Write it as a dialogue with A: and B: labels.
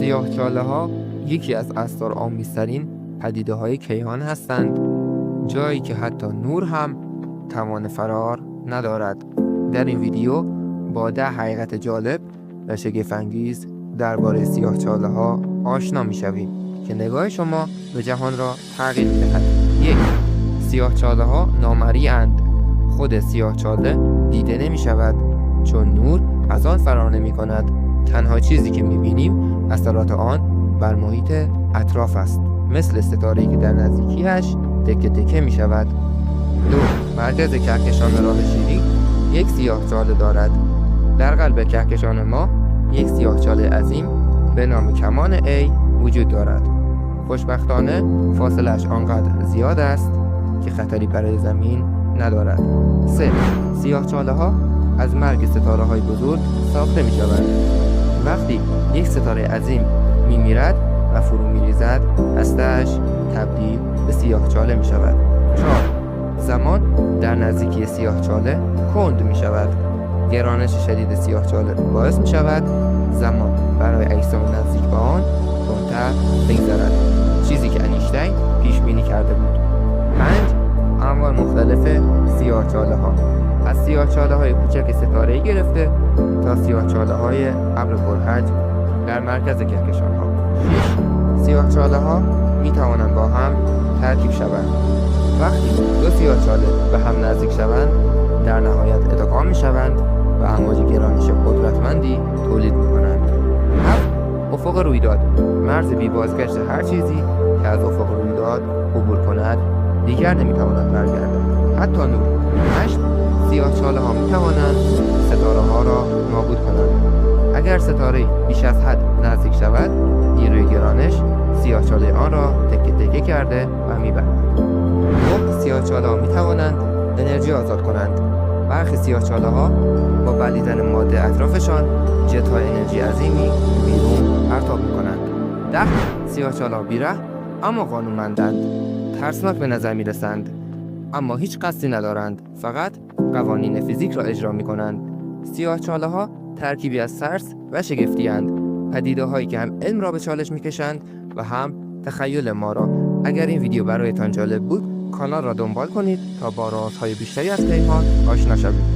A: سیاه‌چاله‌ها یکی از اسرارآمیزترین پدیده‌های کیهان هستند، جایی که حتی نور هم توان فرار ندارد. در این ویدیو با 10 حقیقت جالب و شگفت‌انگیز درباره سیاه‌چاله‌ها آشنا می‌شویم که نگاه شما به جهان را تغییر می‌دهد. 1. سیاه‌چاله‌ها نامرئی-اند. خود سیاه‌چاله دیده نمی‌شود چون نور از آن فرار نمی‌کند. تنها چیزی که می‌بینیم اثرات آن بر محیط اطراف است، مثل ستاره‌ای که در نزدیکی‌اش تکه تکه می‌شود. 2. مرکز کهکشان راه شیری یک سیاه‌چاله دارد. در قلب کهکشان ما یک سیاه‌چاله عظیم به نام کمان A وجود دارد. خوشبختانه فاصله‌اش آنقدر زیاد است که خطری برای زمین ندارد. 3. سیاه‌چاله‌ها از مرگ ستاره‌های بزرگ ساخته می‌شوند. وقتی یک ستاره عظیم می‌میرد و فرو می‌ریزد، هسته‌اش تبدیل به سیاه‌چاله می‌شود. 4. زمان در نزدیکی سیاه‌چاله کند می‌شود. گرانش شدید سیاه‌چاله باعث می‌شود زمان برای اجسام نزدیک به آن تندتر بگذرد، چیزی که اینشتین پیش بینی کرده بود. 5. انواع مختلف سیاه‌چاله‌ها، از سیاه‌چاله‌های کوچک ستاره‌ای گرفته تا سیاه‌چاله‌های ابر پرحجم در مرکز کهکشان‌ها. 6. سیاه‌چاله‌ها می‌توانند با هم ترکیب شوند. وقتی دو سیاه‌چاله به هم نزدیک شوند، در نهایت ادغام می‌شوند و امواج گرانش قدرتمندی تولید می‌کنند. 7. افق رویداد، مرز بی بازگشت هر چیزی که از افق رویداد عبور کند دیگر نمی‌تواند برگردد، حتی نور. 8. سیاه‌چاله‌ها می‌توانند ستاره‌ها را نابود کنند. اگر ستاره بیش از حد نزدیک شود، نیروی گرانش سیاه‌چاله آن را تکه تکه کرده و می‌برد. 9. سیاه‌چاله‌ها می‌توانند انرژی آزاد کنند. برخی سیاه‌چاله‌ها با بلیدن ماده اطرافشان جت‌های انرژی عظیمی بیرون پرتاب می‌کنند. 10. سیاه‌چاله‌ها بی‌رحم اما قانونمندند. ترسناک به نظر می‌رسند اما هیچ قصدی ندارند، فقط قوانین فیزیک را اجرا می‌کنند. سیاه‌چاله‌ها ترکیبی از ترس و شگفتی‌اند، پدیده‌هایی که هم علم را به چالش می‌کشند و هم تخیل ما را. اگر این ویدیو برایتان جالب بود، کانال را دنبال کنید تا با رازهای بیشتری از کیهان آشنا شوید.